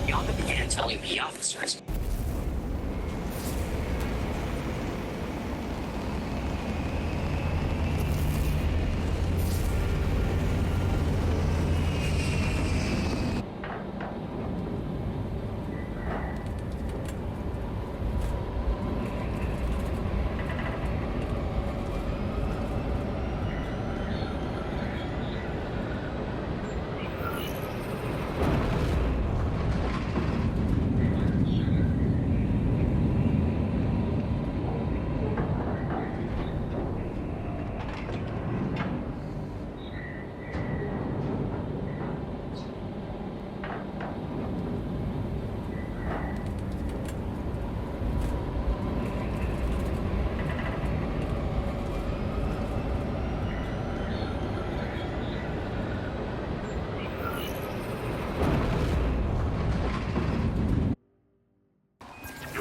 Y'all began telling the officers.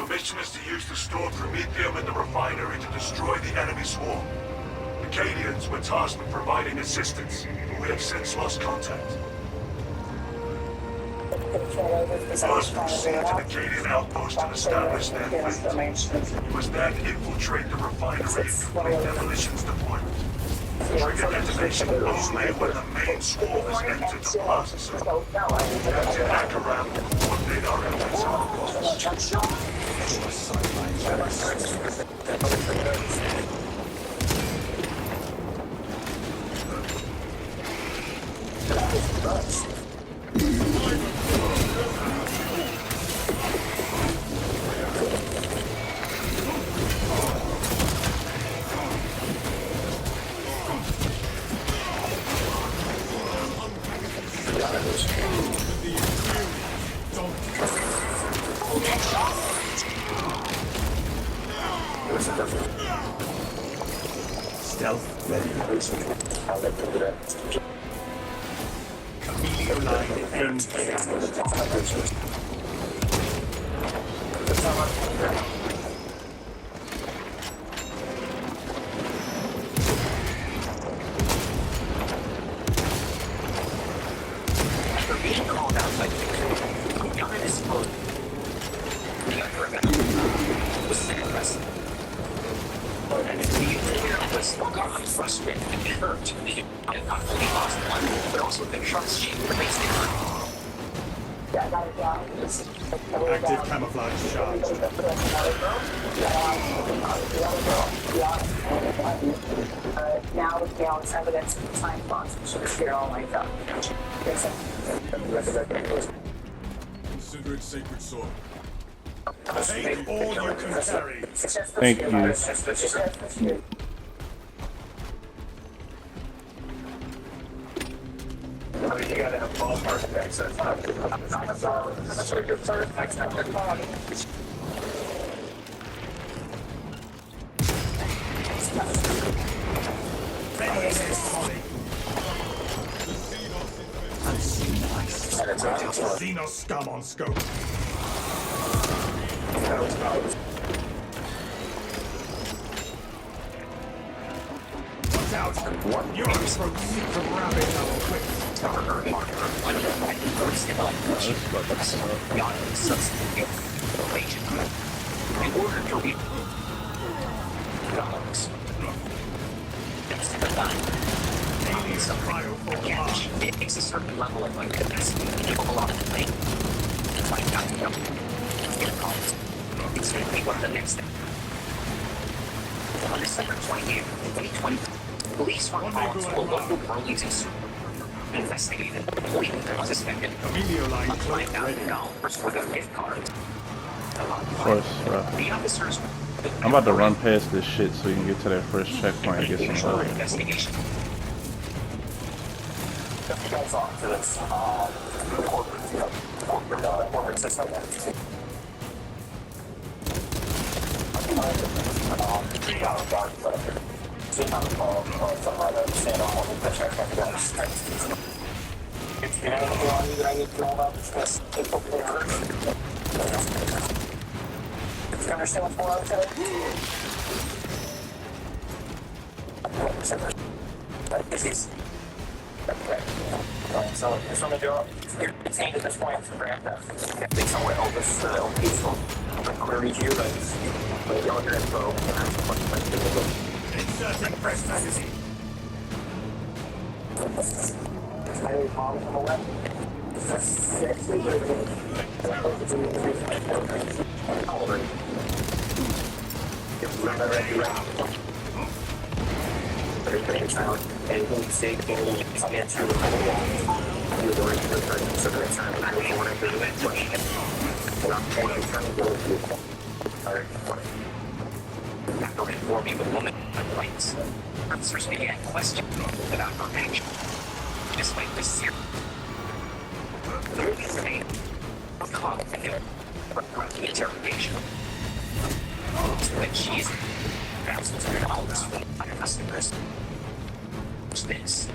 Mission is to use the stored promethium in the refinery to destroy the enemy swarm. The Acadians were tasked with providing assistance, but we have since lost contact. First, we sieged an Acadian outpost and established their fleet. We must then infiltrate the refinery and complete demolitions deployment. Trigger detonation only when the main swarm has entered the plaza zone. We have to hack around and coordinate our efforts at all costs. Stealth ready. Chameleon line engaged. After being called out by the young and his foot, the other was impressive. And if the was got frustrated and hurt, and not only lost one, but also the trust she placed in her. Active camouflage charge. Now with Galen's evidence of the time bonds, we should clear all like that. Consider it sacred sword. Take all you can carry. Thank you. I mean, you gotta have ballpark access. That's what your first next time you're calling. Xenos scum on scope. Watch out! You're throat seek from rabbit hole quick. In order to reach Alien cryo catch, it takes a certain level of capacity to keep a lot of the thing. That's why I got to jump. It's going to be what the next step. On December 28th, 2020, police were called to a local Burlington investigated believing there was a suspected $5,000 worth of gift cards. Of course, bro. The officers. I'm about to run past this shit so you can get to that first checkpoint and get some help. Investigation. You understand what's going on today? Okay. So it's on the door. You're detained at this point for grand theft. I think someone else is peaceful. I'm going to query you, but you're your info. Inserting fresh magazine. I need mom from the left. Everything's out. Anything you say, can you answer the whole wall? You're the right person, so that's time to go for it. Alright, After informing the woman of rights, officers began questioning about her action. Despite this serious remained cognitive throughout the interrogation. When she is thousands of dollars from other customers. This.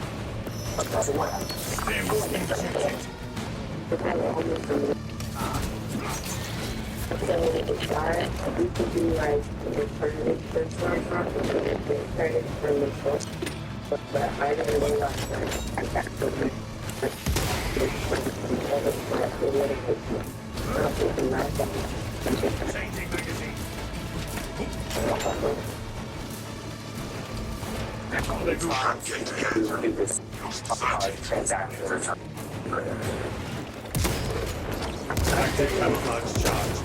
Changing magazine. transactions are Active camouflage charge.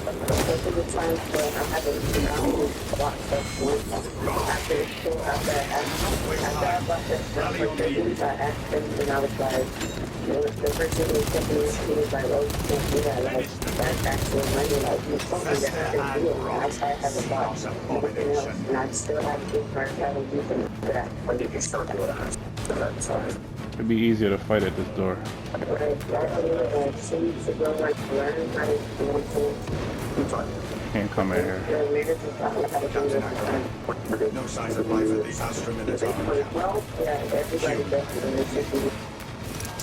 Most of the times when I'm having to watch after the show, after I watched this, I asked him and I was like, the person who was taking this, he was like, oh, you can't do that, like, that's actual money, like, it's something that I can do, and I haven't bought anything else, and I still have to for having to do for that. when did you start doing that? It'd be easier to fight at this door. But I started 2 weeks ago, like, learning how to do things. Can't come in here. The leaders were talking how to do this. No signs of life at the Astra Minotaur camp. Well, yeah, everybody does it, and it's just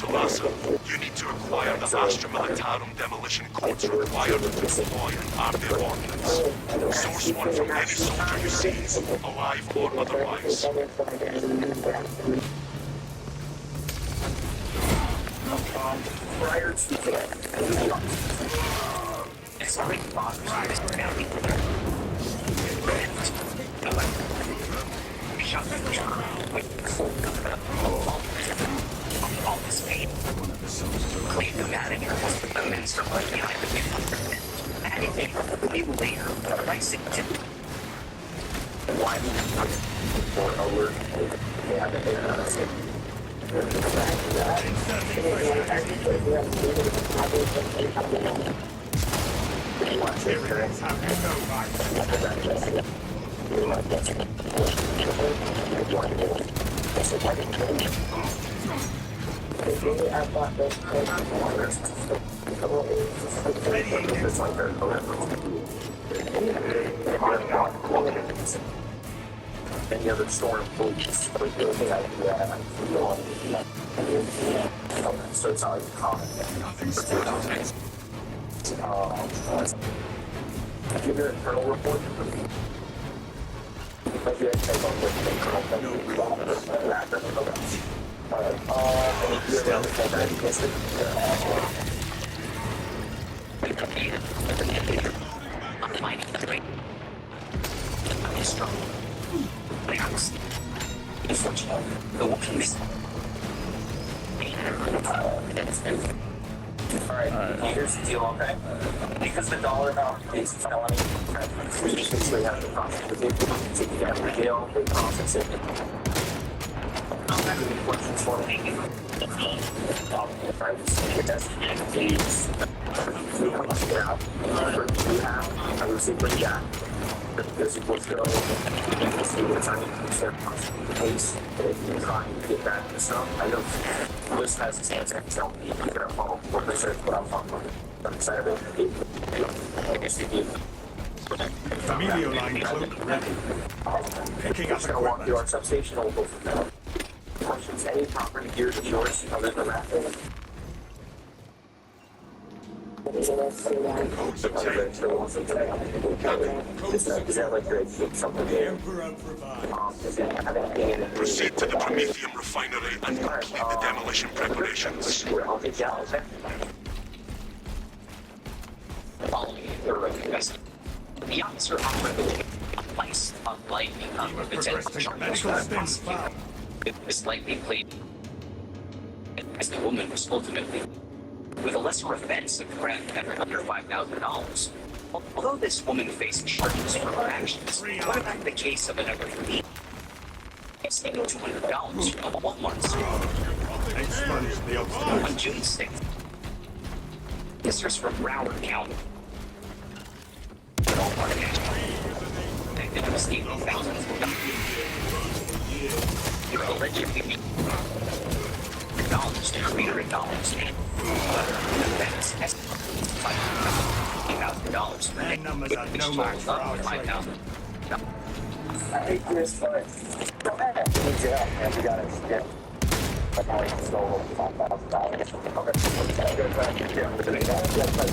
Tomasa, you need to acquire the Astra Militarum demolition codes required to deploy and arm their ordnance. Source one from any soldier you seize, alive or otherwise. Prior to It's like bothers this county. Shut the all this pain. Clean the manager was the master mind behind the new anything we will later price it to why for alert. I bought this Any other store employees, so it's not like common. Give your internal report. But you take on with the undermining the great. I'm strong. Relax. Unfortunately, the peace. Alright, here's the deal, okay? Because the dollar amount is felony, we usually have to process it. So you have the deal, they process it. I'll have any questions for me. Please. I will see what you got. This is what's going on. We'll see what's on the case. If you're trying to get back to stuff, I know this has its answer. Tell me if you're at home. What this is, what I'm talking about. I'm excited about it. I guess you do. Familiar line cloak ready. Picking up I'm going to walk through our equipment. substation. We'll go from there. Questions? Any property gear is yours other than that? Is that like something The Emperor provides. Proceed to the Promethium refinery and complete the demolition preparations. Following the investigation, the officer operated a place of lightning unrepresented. Medical stints found. This lightning played as the woman was ultimately with a lesser offense of threat under $5,000. Although this woman faced charges for her actions, what about the case of another thief? It's taken $200 from a Walmart store. Expunge the obstacle. On June 6th, officers from Broward County Walmart connected to stealing thousands of dollars. You're allegedly $300 to $300. That's $5,000 for Their numbers are no match for our trade. $5,000. I hate this, but go ahead. We need your help, man. We gotta get. Like, how he stole $5,000. Okay. Yeah, but then he got it. Yeah, but.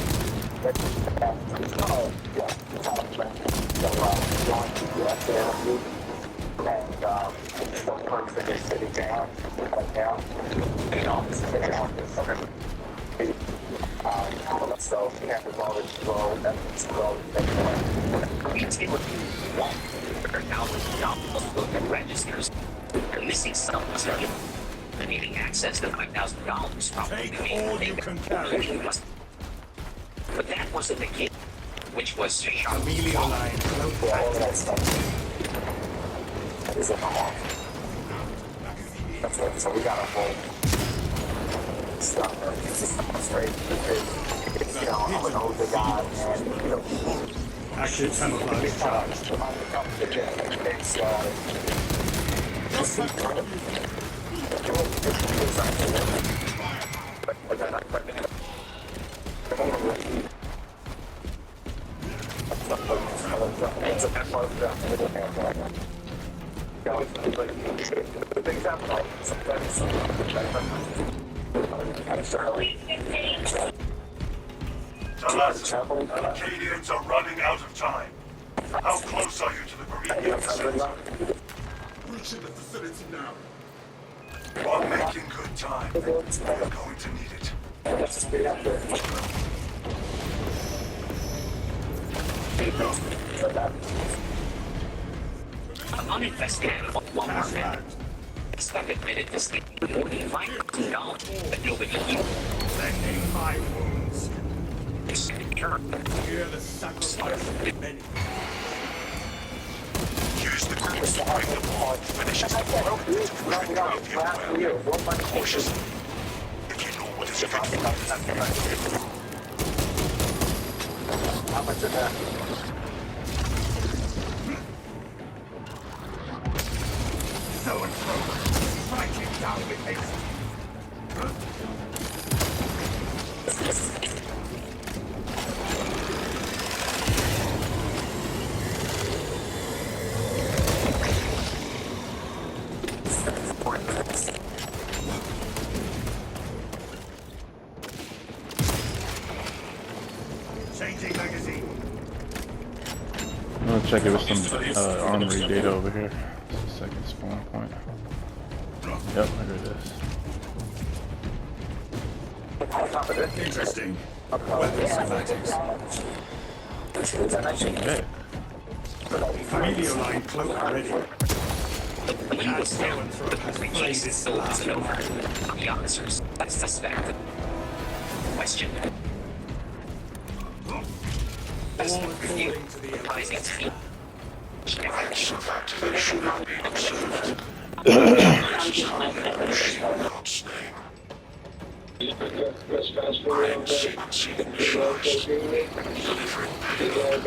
Oh, yeah. So, going to the FDLC. And, some person is sitting down right now. In the office. Okay. So, we have to roll it slow. That's slow. $1,000 registers. They're missing some stuff. They're needing access to $5,000 from Take all you can carry. But that wasn't the case, which was shot. Amelia line. Yeah, all of that stuff. That is a call. That's it. So we got a whole stuff. It's just straight. It's, you know, I'm an older guy, and, you know, Active camouflage charge. it's, Acadians are running out of time. How close are you to the Prometheum facility? Reaching the facility now. You are making good time. You're going to need it. An uninvestigated Walmart man admitted to stealing more than $5,000 that nobody knew. Bending my wounds. Character. Hear the sacrifice of many. Use the groups to bring the pod finishes the world to treat Prometheum well. Cautiously. If you know what is good for how much of that? So and so. Striking down with haste. Changing magazine. I'm gonna check if there's some armory data over here. Just a second spawn point. Yep, there it is. Interesting. Weapon schematics. Okay. Amelia line cloak ready. He was down for the case is still isn't over. The officers suspect. Question. All according to the Rising team. Acts of activation are being observed. God's name. I am sequencing initialized. Delivering payload.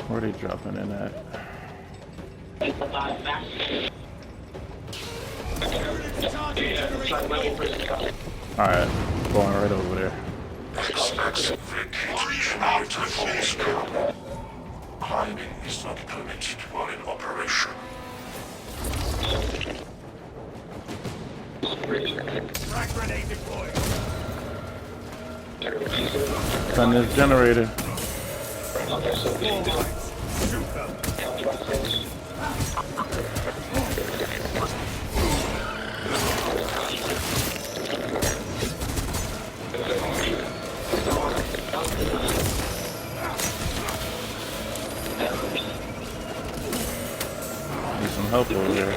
Where are they dropping in at? Alright, going right over there. Expensive vacation out to full scope. Climbing is not permitted while in operation. frag grenade deployed. Turn this generator. Need some help over there.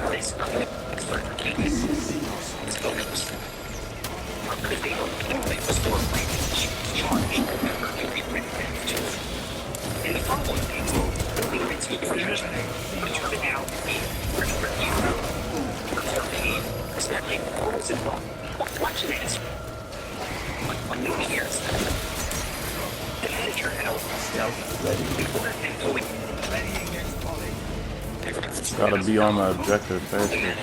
Gotta be on the objective faster.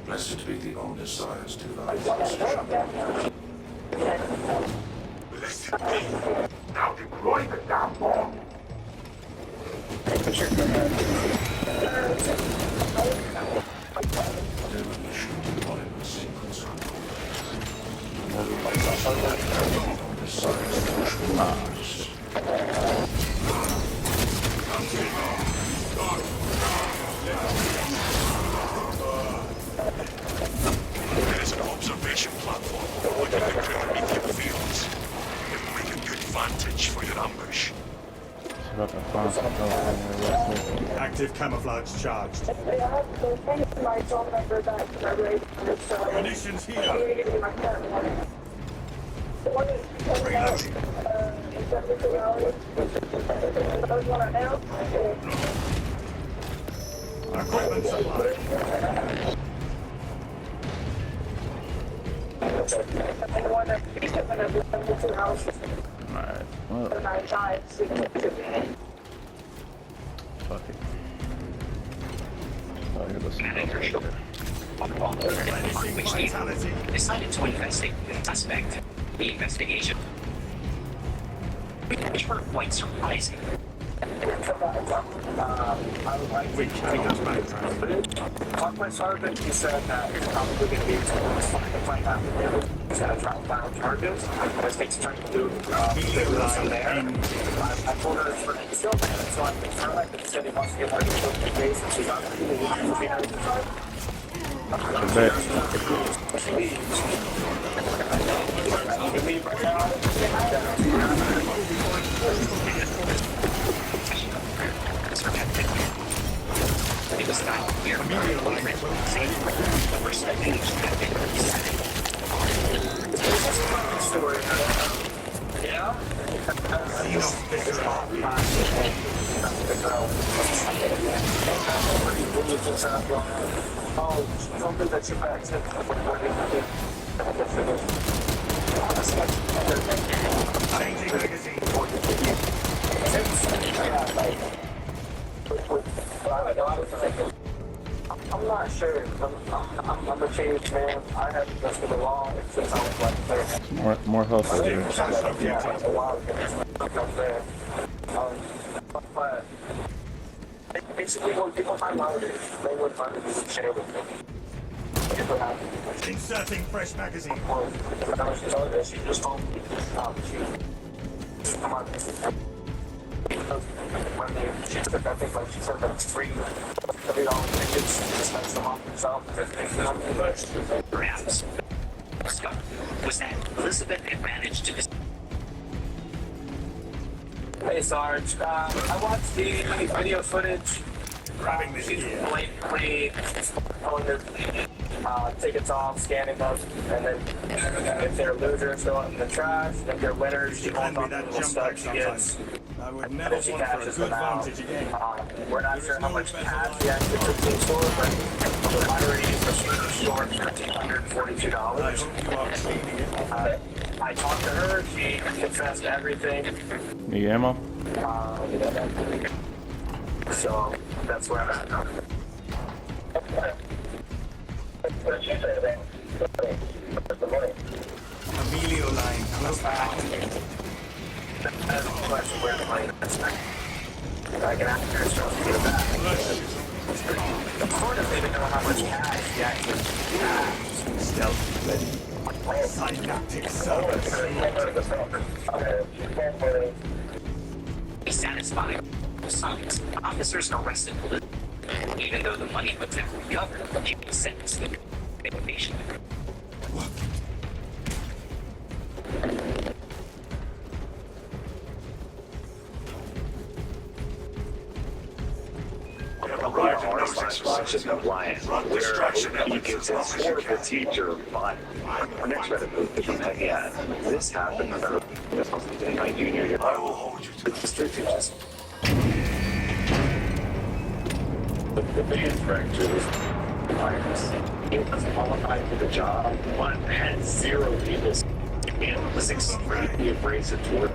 Blessed be the omniscience to thy Blessed be. Now deploy the down bomb. Demolition deployment sequence There's an observation platform overlooking the Kermithian fields. It will make a good vantage for your ambush. About to find some help in there real quick. Active camouflage charged. Munitions here. Equipment supplied. Alright, well, fuck it. Oh, here goes some help right there. Which they decided to investigate the suspect. The investigation, which were quite surprising. Talk to my sergeant, he said that it's probably going to be find out. He's going to try to file charges. I was trying to do from there. I told her it's for still bad, so I'm concerned like the city wants to get like a case and she's not going to It was not clear the first story. Yeah? Oh, something that you back to. Changing magazine. I'm not sure. I'm a changed man. I haven't just been along since I was like 30. More help over here. But basically, when people find out, they would find it to share with me. Inserting fresh magazine. She just told me, come on. When she took that thing, like she said that it's free. $30 tickets, she spends them on herself. perhaps was that Elizabeth had managed to Hey Sarge, I watched the video footage. Grabbing this She's gear. blatantly pulling their tickets off, scanning them, and then if they're losers, throw them in the trash. If they're winners, she Hand holds me on to that the jump stuff back she sometime. gets. I would And never then she want for a cashes good them out. vantage again. We're not sure how much cash she actually took to the store, but the lottery is short $1,342. I hope you are cleaning it. I talked to her, she confessed to everything. Need ammo? So that's where I'm at now. Emilio line close back. That's the question where the plane is. I can after it's supposed to get it back. The court doesn't even know how much cash he actually has. Stealth. Synaptic service. Be satisfied. Besides, officers arrested Blue. Even though the money was never recovered, he was sentenced to innovation. Arrived in Nose's Compliance, Run where distraction he elements gives as long his as you horrible can. teacher fun. Our next Reddit move is yeah, this happened in my junior year. I will hold you to The district teachers. The band director was virus. He was qualified for the job, but had zero people and was extremely abrasive toward.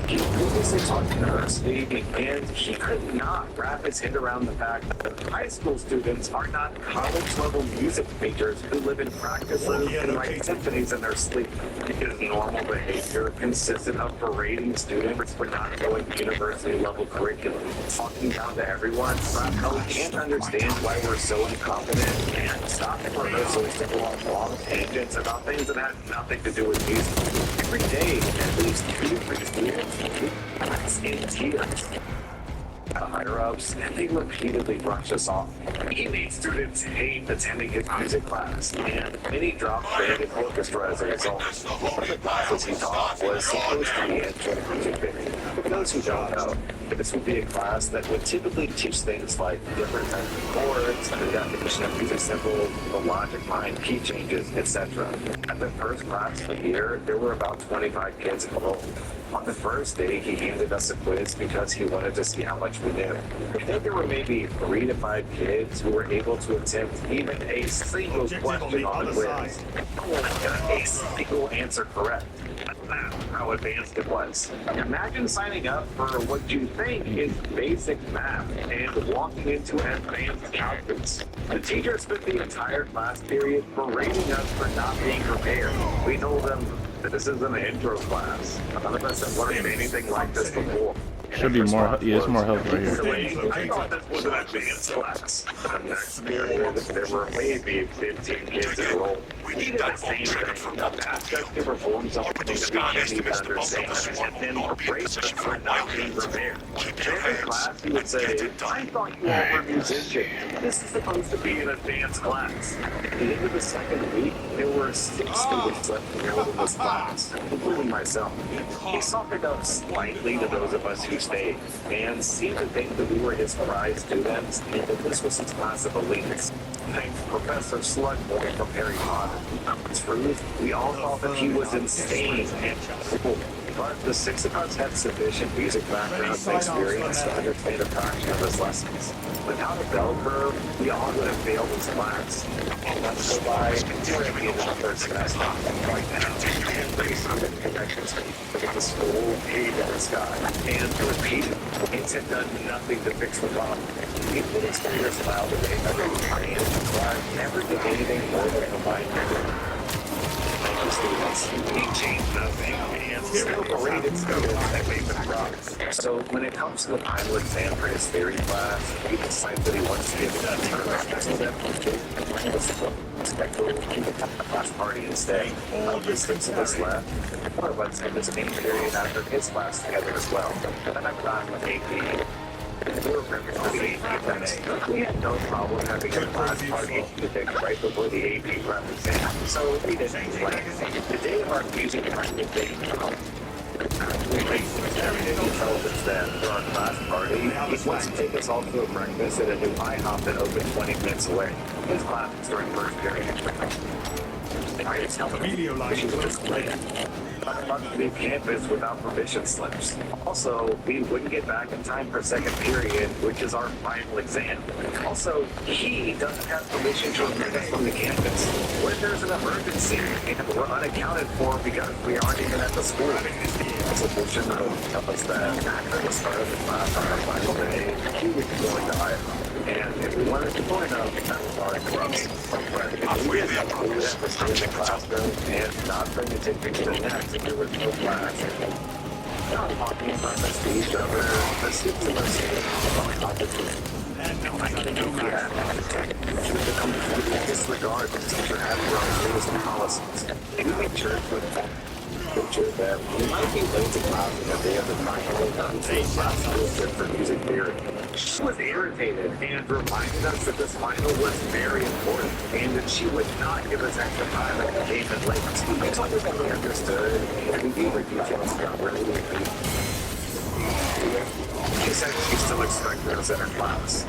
He previously taught university, and he could not wrap his head around the fact that high school students are not college-level music majors who live in practice rooms and write symphonies in their sleep. His normal behavior consisted of berating students for not going to university-level curriculum, talking down to everyone about how we can't understand why we're so incompetent, and stopping rehearsals to go on long tangents about things that had nothing to do with music. Every day, at least 2 to 3 students in tears. Higher-ups, and they repeatedly brush us off. He made students hate attending his music class, and many dropped band and orchestra as a result. One of the classes he taught was supposed to be intro to music theory. For those who don't know, this would be a class that would typically teach things like different types of chords, the definition of music symbols, the logic behind key changes, etc. At the first class of the year, there were about 25 kids enrolled. On the first day, he handed us a quiz because he wanted to see how much we knew. I think there were maybe 3 to 5 kids who were able to attempt even a single question on the quiz. No one got a single answer correct. That's how advanced it was. Imagine signing up for what you think is basic math and walking into advanced calculus. The teacher spent the entire class period berating us for not being prepared. We told them that this is an intro class. None of us have learned anything like this before. Should be more. Yeah, it's more health right here. I thought this was an advanced class. The next period, there were maybe 15 kids enrolled. We did the same thing. Asked us to perform something that we can't even understand, and then praise us for not being prepared. Every class, he would say, I thought you all were musicians. This is supposed to be an advanced class. At the end of the second week, there were 6 students left enrolled in this class, including myself. He softened up slightly to those of us who stayed, and seemed to think that we were his prize students, and that this was his class of elites. Thanks Professor Slugboy from Harry Potter. In truth, we all thought that he was insane and cool. But the 6 of us had sufficient music background and experience to understand a fraction of his lessons. Without a bell curve, we all would have failed his class. Let's go by we're at the end of the first semester right now. And pretty solid connections to the school, paid in the sky, and to repeat it. It had done nothing to fix the problem. The administrator smiled at me every time, but never did anything more than combine everything. Students. He changed nothing and still berated students that made them rocks. So when it comes to the final exam for his theory class, he decided that he wants to give that class party instead. Of the 6 of us left, one of us had the same period after his class together as well. And I'm gone with AP. We had no problem having a class party right before the AP prep exam, so we didn't play. The day of our music practice day, we told us that for our class party, he wants to take us all to a breakfast at a new IHOP that opened 20 minutes away. His class was during first period. I didn't tell them she was just playing. To leave campus without permission slips. Also, we wouldn't get back in time for second period, which is our final exam. Also, he doesn't have permission to remove us from the campus. What if there's an emergency and we're unaccounted for because we aren't even at the school? The solution would tell us that after the start of the class on our final day, he would be going to IHOP. And if we wanted to point out that was our class, we would have to stay in the classroom and not bring a take picture of that if there was no class. Not talking about the speech of the students I can do that. To completely disregard the teacher having her own rules and policies. And we make sure that we might be late to class and that they have the time to take classes for music theory. She was irritated and reminded us that this final was very important and that she would not give us extra time if it came in late. We totally understood and we gave her details about where we would be. She said she still expected us in her class.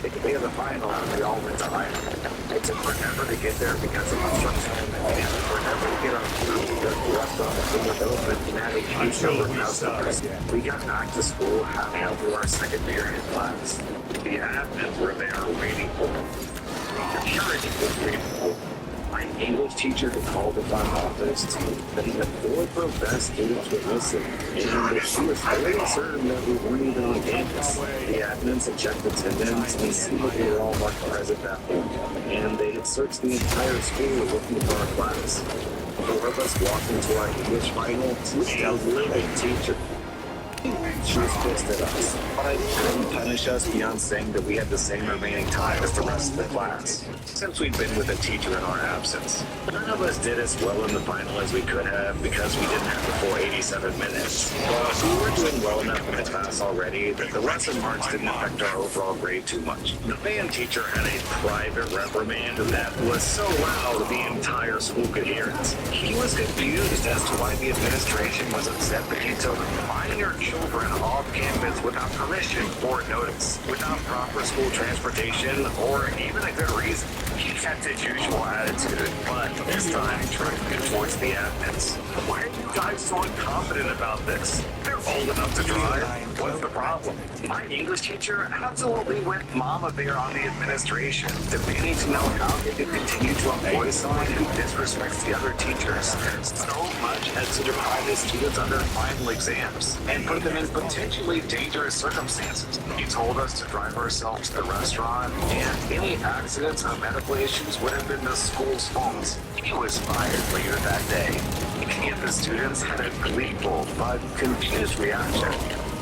At the day of the final, we all went to Ireland. It took forever to get there because of construction and forever to get our food because we left off the open and had a huge number of customers. We got back to school halfway through our second period class. The admins were there waiting for us. Security was waiting for us. My English teacher had called the front office to that even 4 of our best students were missing, and she was fairly certain that we weren't even on campus. The admins had checked attendance and seen that we were all marked present that week, and they had searched the entire school looking for our class. 4 of us walked into our English final to a living teacher. She was pissed at us, but couldn't punish us beyond saying that we had the same remaining time as the rest of the class. Since we'd been with a teacher in our absence, none of us did as well in the final as we could have because we didn't have the full 87 minutes. But we were doing well enough in the class already that the lesson marks didn't affect our overall grade too much. The band teacher had a private reprimand that was so loud the entire school could hear it. He was confused as to why the administration was upset that he took minor children off campus without permission or notice, without proper school transportation, or even a good reason. He kept his usual attitude, but this time directed towards the admins. Why are you guys so confident about this? They're old enough to drive. What's the problem? My English teacher absolutely went mama bear on the administration, demanding to know how they could continue to employ someone who disrespects the other teachers so much as to deprive his students of their final exams and put them in potentially dangerous circumstances. He told us to drive ourselves to the restaurant, and any accidents or medical issues would have been the school's fault. He was fired later that day. Many of the students had a gleeful but confused reaction.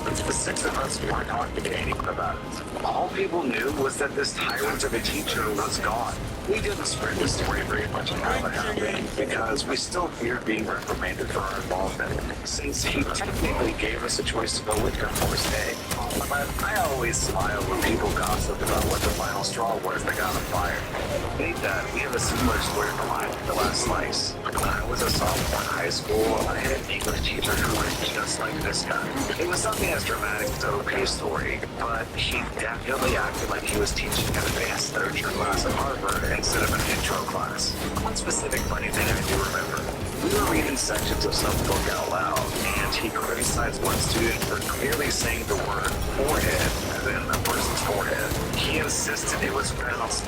The 6 of us weren't talking to anyone about it. All people knew was that this tyrant of a teacher was gone. We didn't spread the story very much about what happened because we still feared being reprimanded for our involvement, since he technically gave us a choice to go with him for stay. But I always smile when people gossip about what the final straw was that got him fired. Hate that we have a similar story for mine, the last slice. When I was a sophomore in high school, I had an English teacher who was just like this guy. It was something as dramatic as a okay story, but he definitely acted like he was teaching an advanced literature class at Harvard instead of an intro class. One specific funny thing I do remember. We were reading sections of some book out loud, and he criticized one student for clearly saying the word forehead, as in a person's forehead. He insisted it was pronounced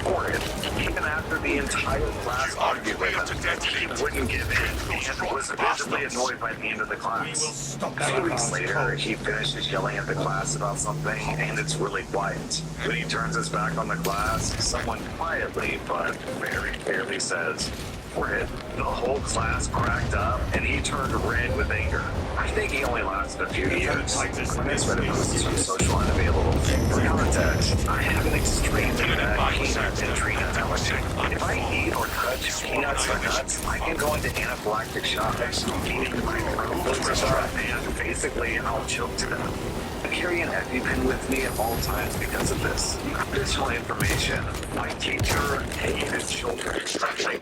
forehead, even after the entire class argued with him. He wouldn't give in, and was visibly annoyed by the end of the class. A few weeks later, he finishes yelling at the class about something, and it's really quiet. When he turns his back on the class, someone quietly but very clearly says, forehead. The whole class cracked up, and he turned red with anger. I think he only lasted a few years. I misread it was some social unavailable. For context, I have an extremely bad peanut and tree nut allergy. If I eat or touch peanuts or nuts, I can go into anaphylactic shock. Meaning my throat goes dry, and basically I'll choke to death. I carry an EpiPen with me at all times because of this. Additional information, my teacher hated children, especially